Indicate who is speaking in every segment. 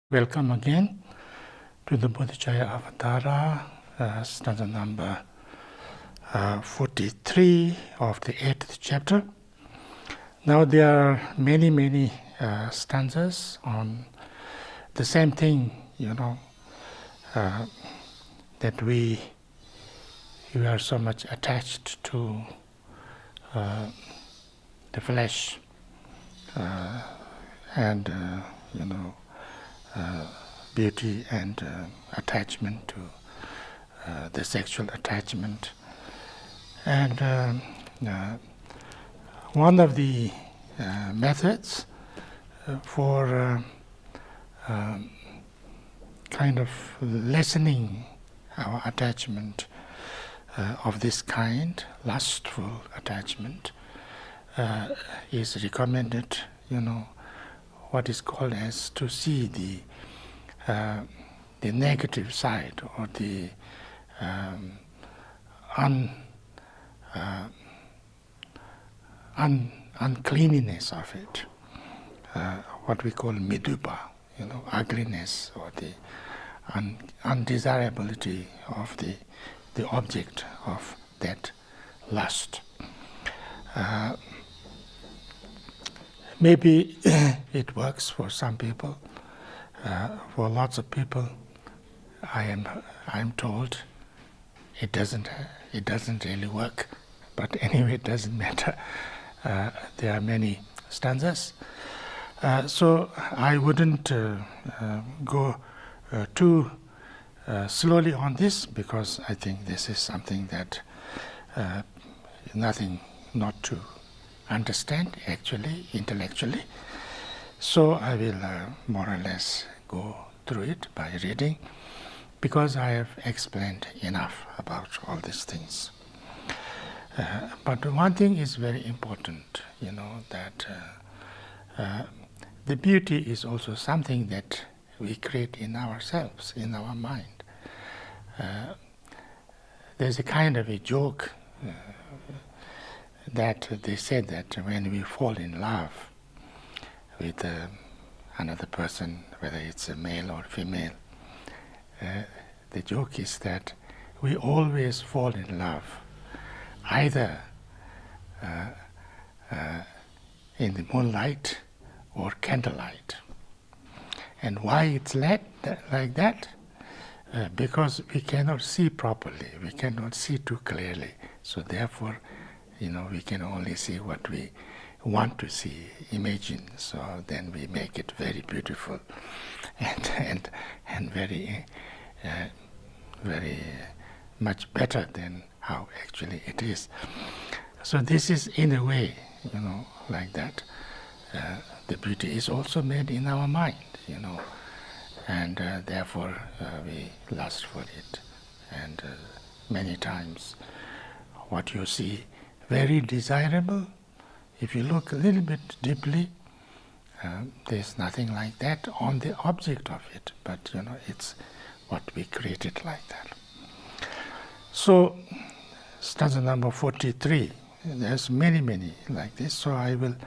Speaker 1: Welcome again to the Bodhicharyavatara, stanza number 43 of the 8th chapter. Now there are many stanzas on the same thing, that we are so much attached to the flesh and beauty and attachment to the sexual attachment. And one of the methods for kind of lessening our attachment of this kind, lustful attachment, is recommended, what is called as to see the negative side or the uncleanliness of it, what we call midupa, ugliness, or the undesirability of the object of that lust. Maybe it works for some people. For lots of people, I'm told it doesn't really work. But anyway, it doesn't matter. There are many stanzas, so I wouldn't go too slowly on this, because I think this is something that nothing not to understand actually intellectually. So I will more or less go through it by reading, because I have explained enough about all these things. But one thing is very important, that the beauty is also something that we create in ourselves, in our mind. There's a kind of a joke that they said that when we fall in love with another person, whether it's a male or female, the joke is that we always fall in love either in the moonlight or candlelight. And why it's like that? Because we cannot see properly, we cannot see too clearly. So therefore, we can only see what we want to see, imagine. So then we make it very beautiful and very very much better than how actually it is. So this is in a way, like that. The beauty is also made in our mind, and therefore we lust for it. And many times what you see very desirable, if you look a little bit deeply, there's nothing like that on the object of it, but it's what we created like that. So stanza number 43, there's many like this, so I will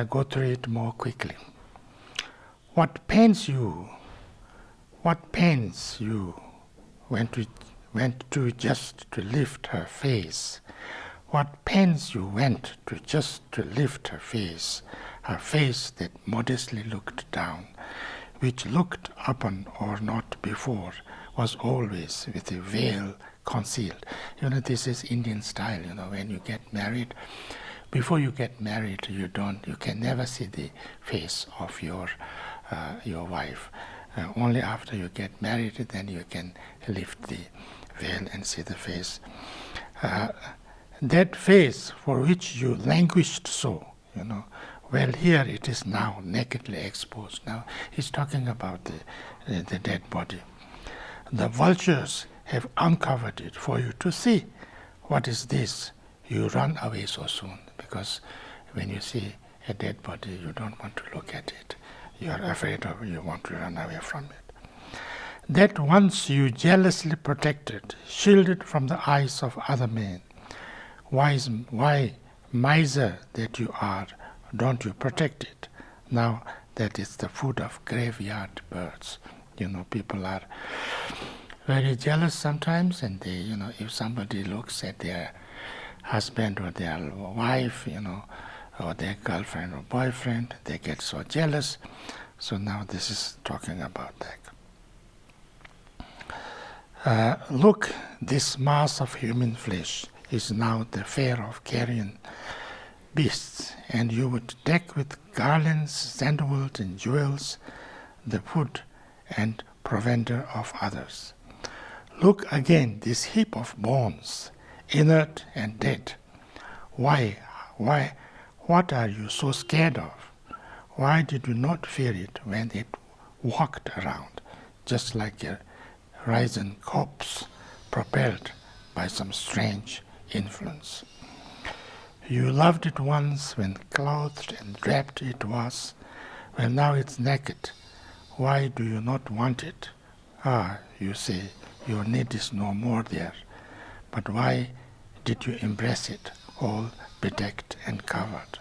Speaker 1: go through it more quickly. What pains you when to just to lift her face? What pains you went to just to lift her face that modestly looked down, which looked upon or not before, was always with a veil concealed. This is Indian style. When you get married, before you get married, you can never see the face of your wife. Only after you get married, then you can lift the veil and see the face. That face for which you languished so, well, here it is now nakedly exposed. Now he's talking about the dead body. The vultures have uncovered it for you to see. What is this? You run away so soon, because when you see a dead body, you don't want to look at it. You are afraid of it, you want to run away from it. That once you jealously protected, shielded from the eyes of other men, why miser that you are, don't you protect it? Now that is the food of graveyard birds. People are very jealous sometimes, and they, if somebody looks at their husband or their wife, or their girlfriend or boyfriend, they get so jealous. So now this is talking about that. Look, this mass of human flesh is now the fare of carrion beasts, and you would deck with garlands, sandalwood, and jewels the food and provender of others. Look again, this heap of bones, inert and dead. Why, what are you so scared of? Why did you not fear it when it walked around, just like a risen corpse propelled by some strange influence? You loved it once when clothed and draped it was, well, now it's naked. Why do you not want it? Ah, you say, your need is no more there. But why did you embrace it, all bedecked and covered?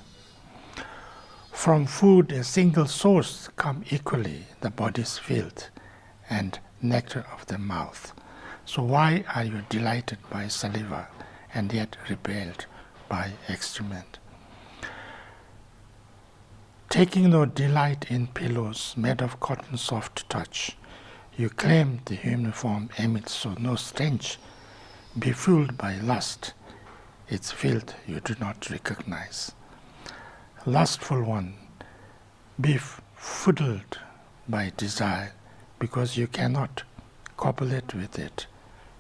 Speaker 1: From food a single source come equally the body's filth and nectar of the mouth. So why are you delighted by saliva and yet repelled by excrement? Taking no delight in pillows made of cotton soft touch, you claim the human form emits so no stench, befooled by lust, its filth you do not recognize. Lustful one, befuddled by desire, because you cannot copulate with it,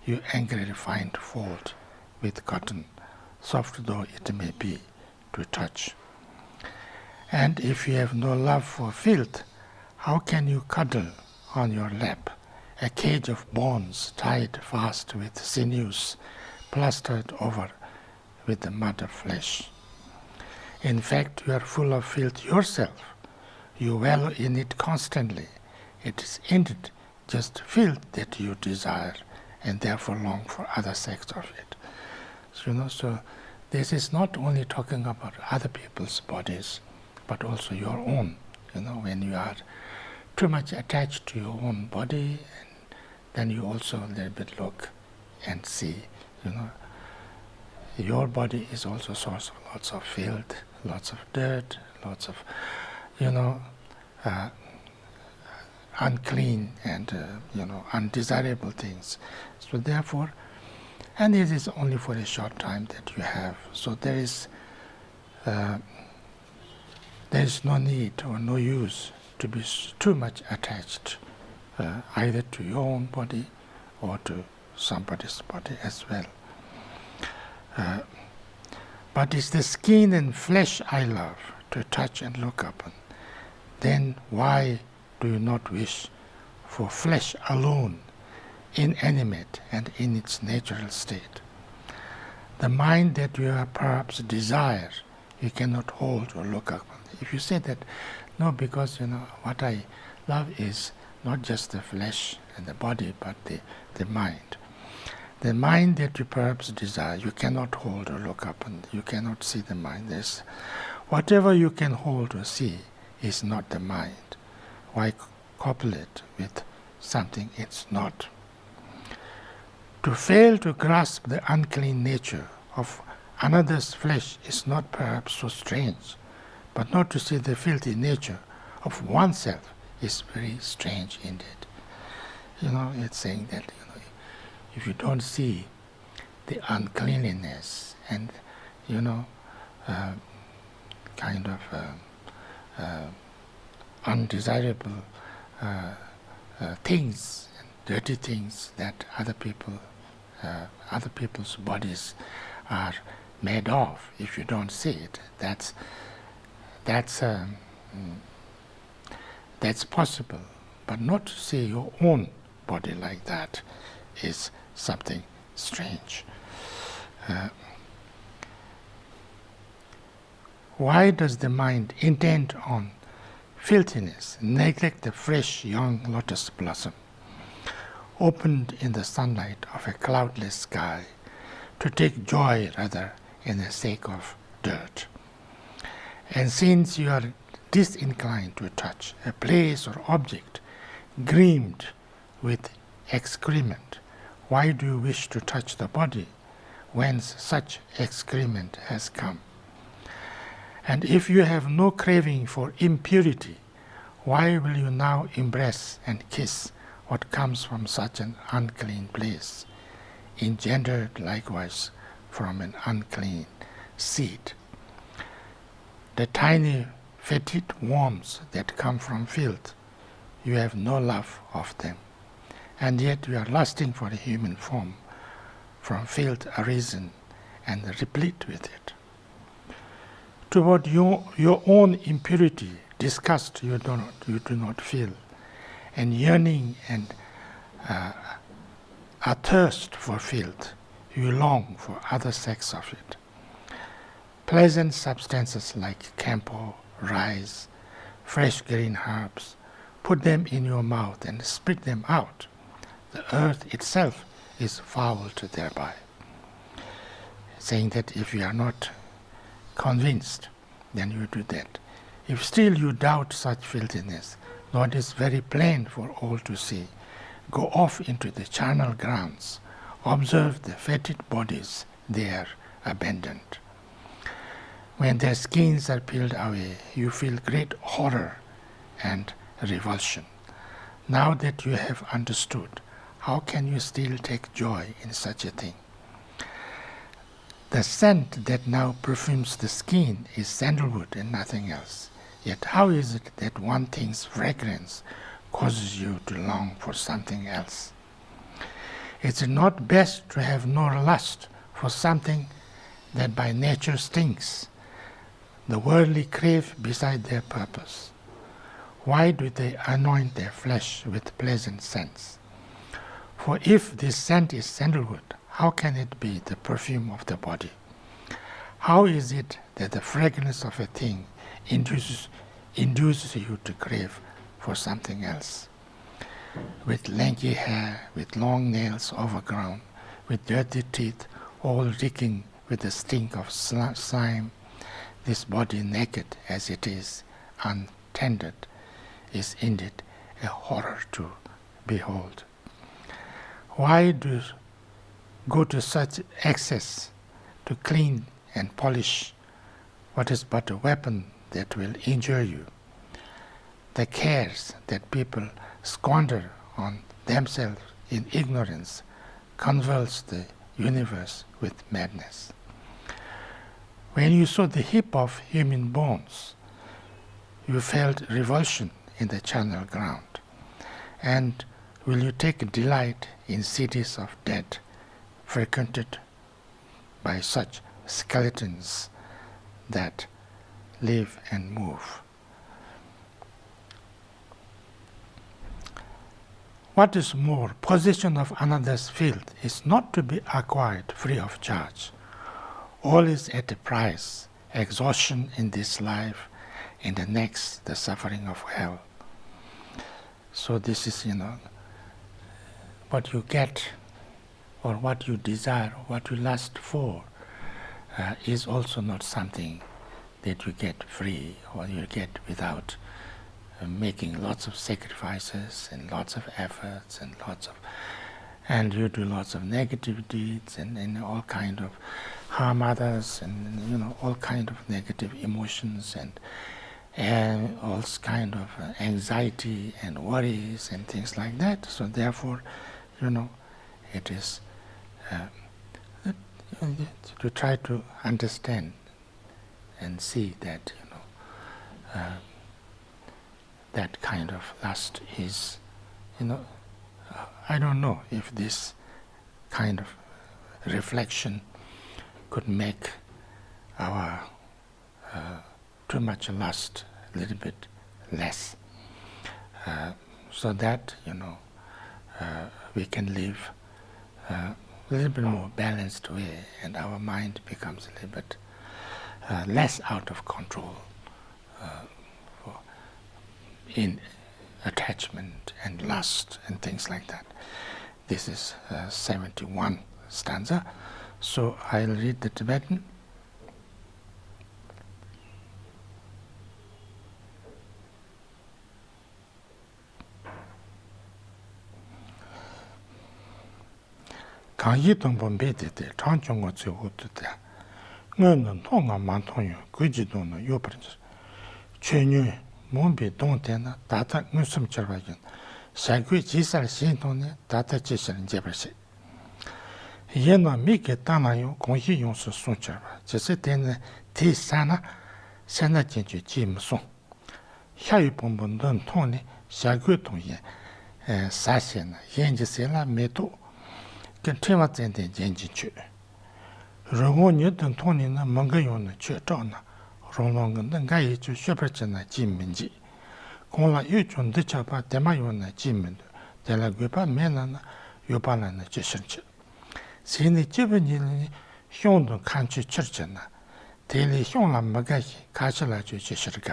Speaker 1: you angrily find fault with cotton, soft though it may be to touch. And if you have no love for filth, how can you cuddle on your lap a cage of bones tied fast with sinews, plastered over with the mud of flesh? In fact, you are full of filth yourself. You wallow in it constantly. It is indeed just filth that you desire, and therefore long for other sects of it. So this is not only talking about other people's bodies, but also your own. When you are too much attached to your own body, then you also a little bit look and see, your body is also a source of lots of filth, lots of dirt, lots of, unclean and, undesirable things. So therefore, and it is only for a short time that you have. So there is no need or no use to be too much attached either to your own body or to somebody's body as well. But it's the skin and flesh I love to touch and look upon. Then why do you not wish for flesh alone, inanimate and in its natural state? The mind that you are perhaps desire, you cannot hold or look upon. If you say that, no, because what I love is not just the flesh and the body, but the mind. The mind that you perhaps desire, you cannot hold or look upon. You cannot see the mind. Whatever you can hold or see is not the mind. Why copulate with something it's not? To fail to grasp the unclean nature of another's flesh is not perhaps so strange, but not to see the filthy nature of oneself is very strange indeed. It's saying that if you don't see the uncleanliness and kind of undesirable things, dirty things that other people's bodies are made of, if you don't see it, that's possible. But not to see your own body like that is something strange. Why does the mind intend on filthiness, neglect the fresh young lotus blossom, opened in the sunlight of a cloudless sky, to take joy rather in the sake of dirt? And since you are disinclined to touch a place or object grimed with excrement, why do you wish to touch the body whence such excrement has come? And if you have no craving for impurity, why will you now embrace and kiss what comes from such an unclean place, engendered likewise from an unclean seed? The tiny fetid worms that come from filth, you have no love of them, and yet you are lusting for a human form, from filth arisen and replete with it. Toward your own impurity, disgust you do not feel, and yearning and a thirst for filth, you long for other sects of it. Pleasant substances like camphor, rice, fresh green herbs, put them in your mouth and spit them out. The earth itself is fouled thereby. Saying that if you are not convinced, then you do that. If still you doubt such filthiness, though it is very plain for all to see, go off into the charnel grounds, observe the fetid bodies there abandoned. When their skins are peeled away, you feel great horror and revulsion. Now that you have understood, how can you still take joy in such a thing? The scent that now perfumes the skin is sandalwood and nothing else. Yet how is it that one thing's fragrance causes you to long for something else? Is it not best to have no lust for something that by nature stinks? The worldly crave beside their purpose. Why do they anoint their flesh with pleasant scents? For if this scent is sandalwood, how can it be the perfume of the body? How is it that the fragrance of a thing induces you to crave for something else? With lanky hair, with long nails overgrown, with dirty teeth, all reeking with the stink of slime, this body naked as it is, untended, is indeed a horror to behold. Why do go to such excess to clean and polish what is but a weapon that will injure you? The cares that people squander on themselves in ignorance convulse the universe with madness. When you saw the heap of human bones, you felt revulsion in the charnel ground. And will you take delight in cities of dead, frequented by such skeletons that live and move? What is more, possession of another's filth is not to be acquired free of charge. All is at a price, exhaustion in this life, in the next, the suffering of hell. So this is, what you get or what you desire, what you lust for, is also not something that you get free or you get without making lots of sacrifices and lots of efforts and you do lots of negative deeds and all kind of harm others and all kind of negative emotions and all kind of anxiety and worries and things like that. So therefore, it is to try to understand and see that that kind of lust is, I don't know if this kind of reflection could make our too much lust a little bit less, so that we can live a little bit more balanced way, and our mind becomes a little bit less out of control in attachment and lust and things like that. This is 71 stanza. So I'll read the Tibetan. 강의 동본 배대대 장중고 지고도대 너는 통화 만통요 그지도는 요버지 최뉴 몸비 동대나 다다 무슨 절바긴 사귀 지살 신동네 다다 지시는 제버시 얘는 미게 따나요 공시 용수 손절바 제세 때는 디사나 세나 진주 지무송 샤유 본본은 통네 사귀 동예 사시나 연지세라 메도跟天马真的研究去，如果你等同你呢，门个用呢去找呢，容容个能干也就学不进来进门去，光了有种的叫把电马用呢进门的，在那个把面了呢，又把人呢就生气，现在基本你呢，兄弟看去吃着呢，店里兄了没个些，看起来就是个。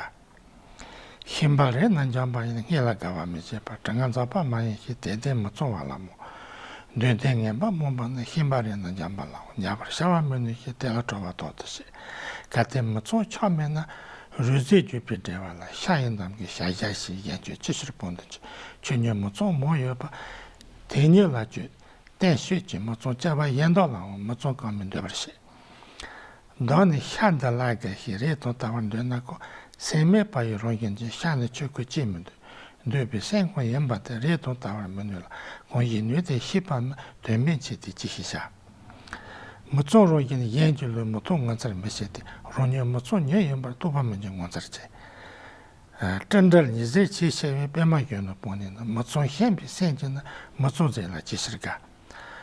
Speaker 1: 新把人能讲把人也来搞完没些把，正刚早把嘛一些点点没做完了么。对对，俺把我们那新把人能讲不了，伢把小娃们那些带了找不到的些，看他们做前面呢，日子就别这完了，下一咱们给下下些研究知识帮的去，去年没做没有把，第二了就带学习没做，这把研到了，没做刚面对不些，当你现在那个些人都台湾的那个，前面把有容易就现在去个见面的。对比三块钱把的热度打完没有了，我一年的西班牙对面去的这些下，没做容易的研究了，没做我这里没写的，容易没做你也把多半没就我这里在，真正你这些些别嘛用了半年了，没做现比现在呢，没做这了就是个，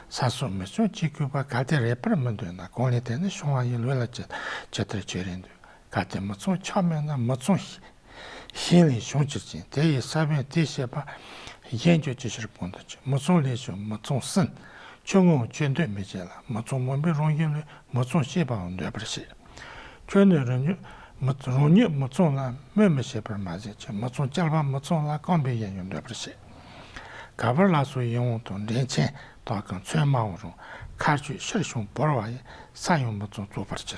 Speaker 1: 啥说没做几个把搞的热不没对呢，光里的那熊啊一路了这得确认的，搞的没做前面呢没做。心理胸之间，这一上面这些把研究就是帮的去，没做练习，没做深，就我绝对没见了，没做没容易了，没做细胞对不是，绝对容易没容易没做了，没细胞嘛这去，没做加班没做了，刚别研究对不是，搞不拉所以用到年前到跟全马中，看去实胸不玩意，啥用没做不是。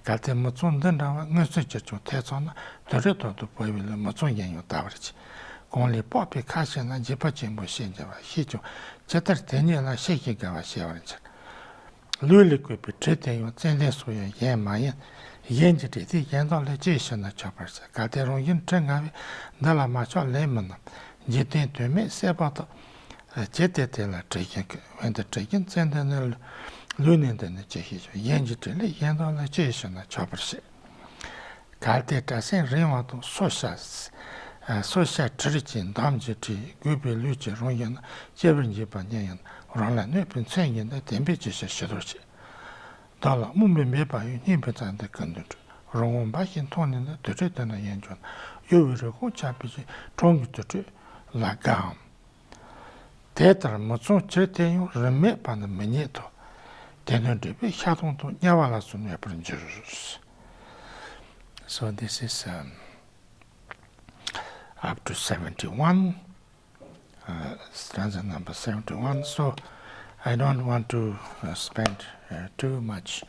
Speaker 1: 搞得没做等着我是这种太长了，到这都不为了没做研究打不去。光里报别看见了，就把节目现在吧，写就这点等年了，写一个我写完去。努力过比这点用真的所有研嘛研究这点研到了这些呢，就不是。搞得容易真个那了嘛叫来么呢？一点对面写报道，这点了这一个，问的这一真的那。6年的那这些就研究这里研到了这些呢，全不是。搞得这些人话都说下之前他们就这个别路就容易呢，基本就把年让了那边参与的点别这些许多些。到了我们没把有那边咱的跟着，让我们把现同年的对这的那研究，有为这国家比起中国的这来讲，但是没从这点用人没把那没念头。So this is up to 71, stanza number 71. So I don't want to spend too much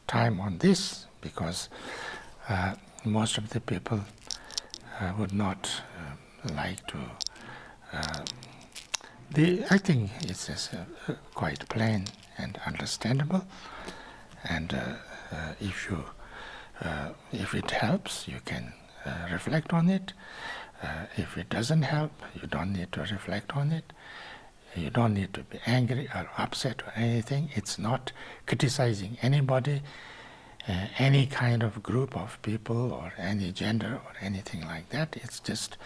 Speaker 1: time on this because most of the people would not like to I think it's quite plain and understandable, and if it helps, you can reflect on it. If it doesn't help, you don't need to reflect on it. You don't need to be angry or upset or anything. It's not criticizing anybody, any kind of group of people or any gender or anything like that. It's just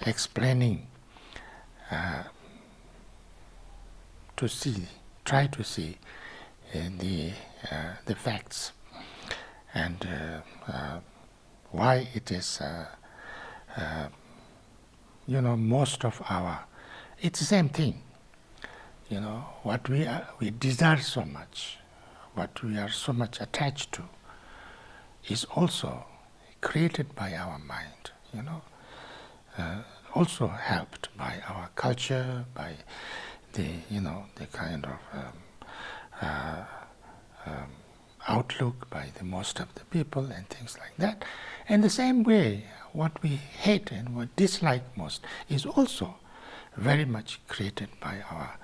Speaker 1: explaining try to see the facts and why it is most of our it's the same thing, what we desire so much, what we are so much attached to is also created by our mind, also helped by our culture, by the kind of outlook by the most of the people and things like that. And the same way, what we hate and what dislike most is also very much created by our,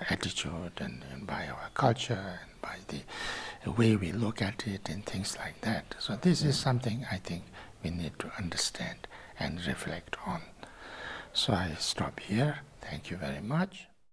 Speaker 1: attitude and by our culture and by the way we look at it and things like that. So this is something I think we need to understand and reflect on. So I stop here. Thank you very much.